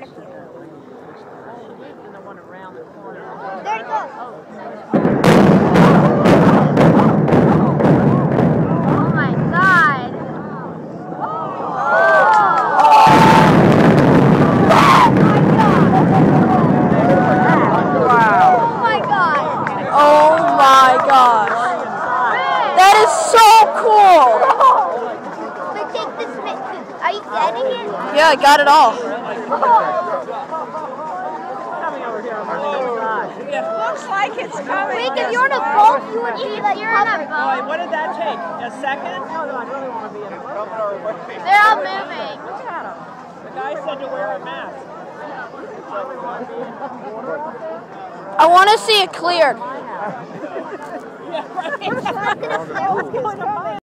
quite a few. There it goes. Oh my God. Oh my gosh. That is so cool. But take this. Are you getting it? Yeah, I got it all. It looks like it's coming. Wait, if you're in a boat, you would be like, you're in a boat. What did that take? A second? No, I really want to be in a boat. They're all moving. Look at them. The guy said to wear a mask. I want to see it cleared. Yeah, right.